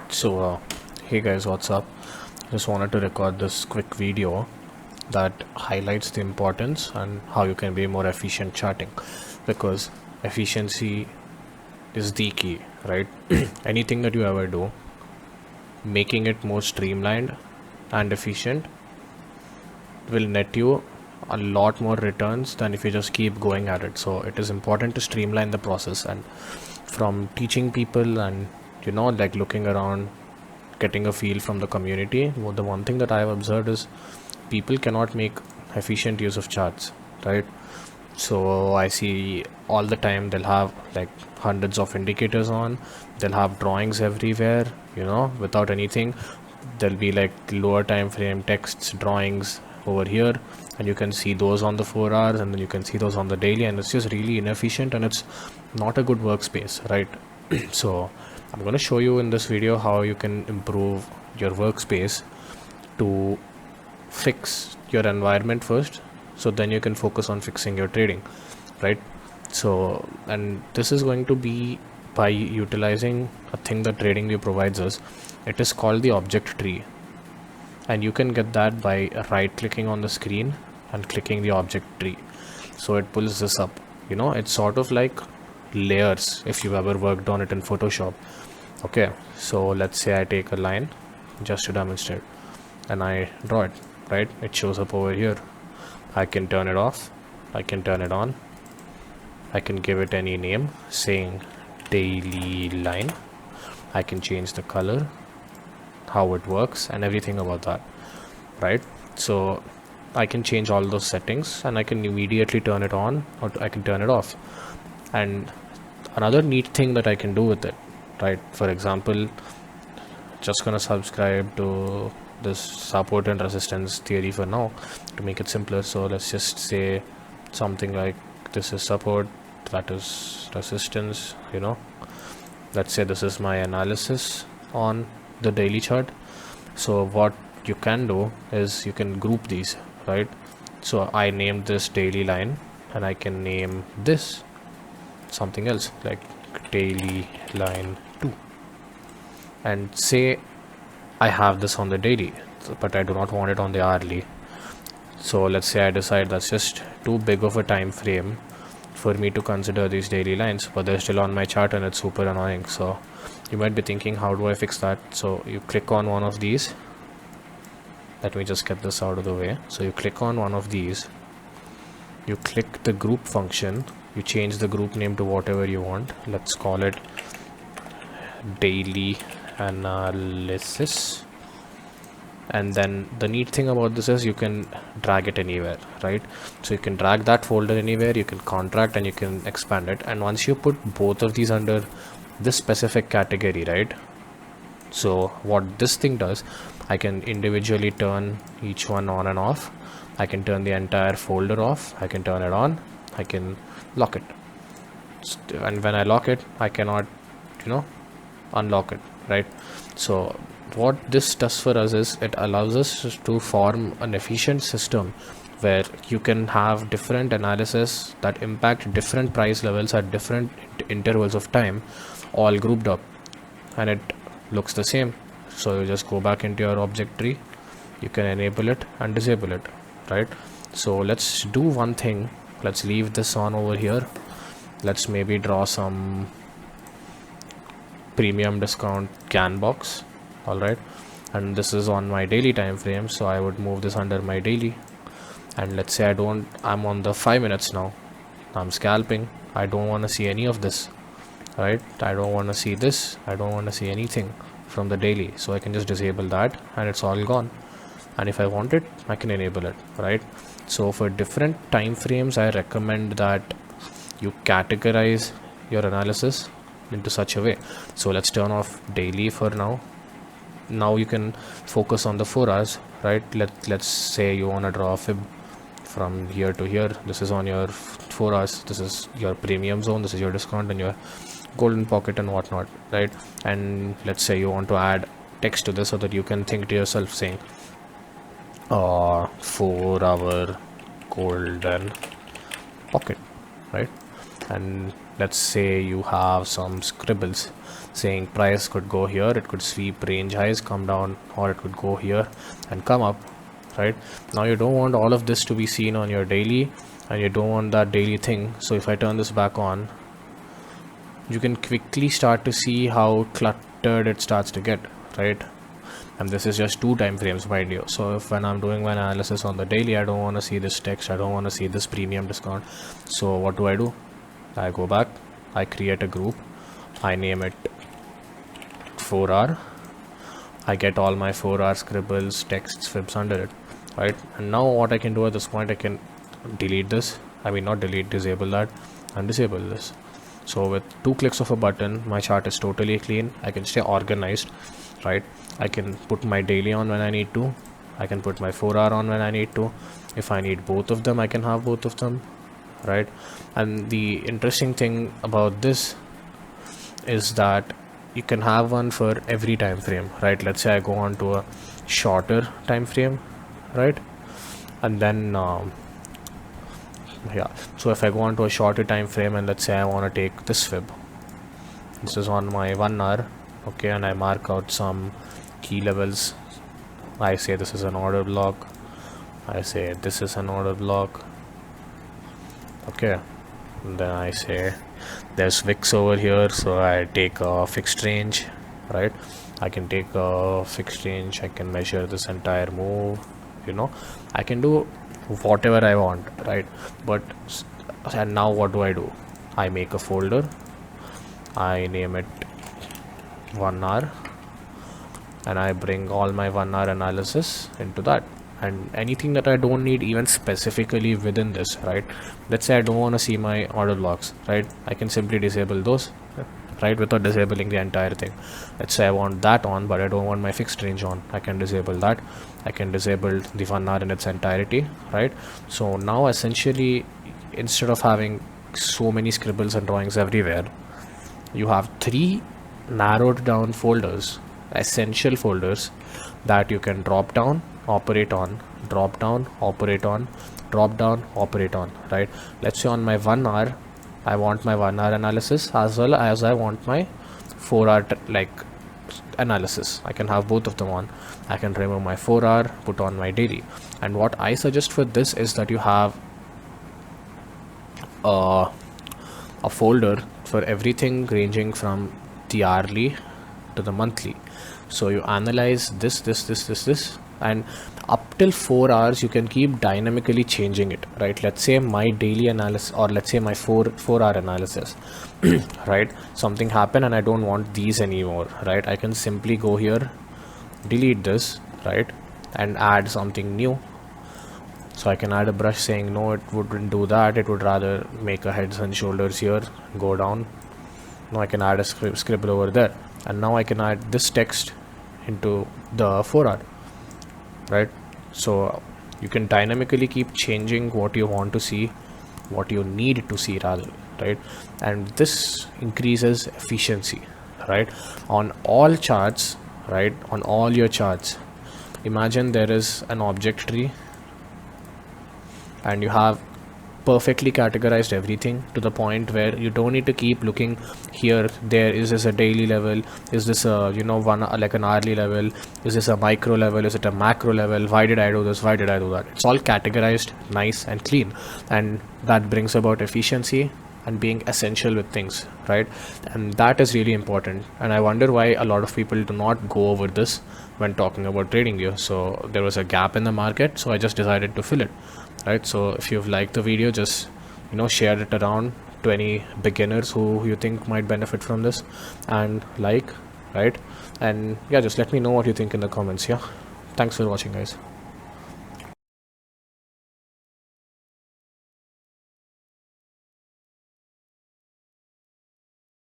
Hey guys, what's up? Just wanted to record this quick video that highlights the importance and how you can be more efficient charting, because efficiency is the key, right? Anything that you ever do, making it more streamlined and efficient will net you a lot more returns than if you just keep going at it. So it is important to streamline the process, and from teaching people and like looking around, getting a feel from the community, the one thing that I have observed is people cannot make efficient use of charts, right? So I see all the time they'll have like hundreds of indicators on, they'll have drawings everywhere, without anything. There'll be like lower time frame texts, drawings over here, and you can see those on the 4 hours, and then you can see those on the daily, and it's just really inefficient and it's not a good workspace, right? So I'm going to show you in this video how you can improve your workspace to fix your environment first, so then you can focus on fixing your trading, right? So, and this is going to be by utilizing a thing that TradingView provides us. It is called the object tree, and you can get that by right clicking on the screen and clicking the object tree. So it pulls this up. It's sort of like layers if you've ever worked on it in Photoshop. Okay, so let's say I take a line just to demonstrate and I draw it, right? It shows up over here. I can turn it off, I can turn it on, I can give it any name saying daily line, I can change the color, how it works, and everything about that, right? So I can change all those settings and I can immediately turn it on, or I can turn it off. And another neat thing that I can do with it, right? For example, just gonna subscribe to this support and resistance theory for now to make it simpler. So let's just say something like this is support, that is resistance. Let's say this is my analysis on the daily chart. So what you can do is you can group these, right? So I named this daily line, and I can name this something else like daily line 2, and say I have this on the daily, but I do not want it on the hourly. So let's say I decide that's just too big of a time frame for me to consider these daily lines, but they're still on my chart and it's super annoying. So you might be thinking, how do I fix that? So you click on one of these. Let me just get this out of the way. So you click on one of these, you click the group function, you change the group name to whatever you want. Let's call it daily analysis. And then the neat thing about this is you can drag it anywhere, right? So you can drag that folder anywhere, you can contract and you can expand it. And once you put both of these under this specific category, right? So what this thing does, I can individually turn each one on and off. I can turn the entire folder off, I can turn it on, I can lock it. And when I lock it, I cannot, unlock it, right? So what this does for us is it allows us to form an efficient system where you can have different analysis that impact different price levels at different intervals of time, all grouped up, and it looks the same. So you just go back into your object tree, you can enable it and disable it, right? So let's do one thing. Let's leave this on over here. Let's maybe draw some premium discount can box. All right, and this is on my daily time frame, so I would move this under my daily. And let's say I'm on the 5 minutes now, I'm scalping, I don't want to see any of this, right? I don't want to see this, I don't want to see anything from the daily, so I can just disable that and it's all gone. And if I want it, I can enable it, right? So for different time frames, I recommend that you categorize your analysis into such a way. So let's turn off daily for now. Now you can focus on the 4 hours, right? Let's say you want to draw a fib from here to here. This is on your 4 hours, this is your premium zone, this is your discount and your golden pocket and whatnot, right? And let's say you want to add text to this so that you can think to yourself saying 4-hour golden pocket, right? And let's say you have some scribbles saying price could go here, it could sweep range highs, come down, or it could go here and come up, right? Now you don't want all of this to be seen on your daily, and you don't want that daily thing. So if I turn this back on, you can quickly start to see how cluttered it starts to get, right? And this is just 2 time frames, mind you. So if when I'm doing my analysis on the daily, I don't want to see this text, I don't want to see this premium discount. So what do? I go back, I create a group, I name it 4R, I get all my 4R scribbles, texts, fibs under it, right? And now what I can do at this point, I can delete this, I mean not delete, disable that and disable this. So with 2 clicks of a button, my chart is totally clean. I can stay organized, right? I can put my daily on when I need to, I can put my 4R on when I need to. If I need both of them, I can have both of them, right? And the interesting thing about this is that you can have one for every time frame, right? Let's say I go on to a shorter time frame, right? And then yeah, so if I go on to a shorter time frame and let's say I want to take this fib, this is on my 1 hour, okay, and I mark out some key levels. I say this is an order block, I say this is an order block, okay, and then I say there's wicks over here, so I take a fixed range, right? I can take a fixed range, I can measure this entire move, you know, I can do whatever I want, right? But and now what do? I make a folder, I name it 1 hour, and I bring all my 1 hour analysis into that, and anything that I don't need even specifically within this, right? Let's say I don't want to see my order blocks, right? I can simply disable those, right, without disabling the entire thing. Let's say I want that on, but I don't want my fixed range on, I can disable that. I can disable the 1 hour in its entirety, right? So now essentially, instead of having so many scribbles and drawings everywhere, you have 3 narrowed down folders, essential folders, that you can drop down, operate on, drop down, operate on, drop down, operate on, right? Let's say on my 1 hour, I want my 1 hour analysis as well as I want my 4 hour like analysis. I can have both of them on. I can remove my 4 hour, put on my daily. And what I suggest for this is that you have a folder for everything ranging from the hourly to the monthly. So you analyze this, and up till 4 hours you can keep dynamically changing it, right? Let's say my daily analysis, or let's say my 4 hour analysis right, something happened and I don't want these anymore, right? I can simply go here, delete this, right, and add something new. So I can add a brush saying no, it wouldn't do that, it would rather make a heads and shoulders here, go down. Now I can add a scribble over there, and now I can add this text into the 4 hour, right? So you can dynamically keep changing what you want to see, what you need to see rather, right? And this increases efficiency, right, on all charts, right? On all your charts, imagine there is an object tree and you have perfectly categorized everything to the point where you don't need to keep looking here, there. Is this a daily level? Is this a, you know, one like an hourly level? Is this a micro level? Is it a macro level? Why did I do this? Why did I do that? It's all categorized, nice and clean, and that brings about efficiency and being essential with things, right? And that is really important, and I wonder why a lot of people do not go over this when talking about trading gear. So there was a gap in the market, so I just decided to fill it, right? So if you've liked the video, just, you know, share it around to any beginners who you think might benefit from this, and like, right, and yeah, just let me know what you think in the comments. Yeah, thanks for watching, guys.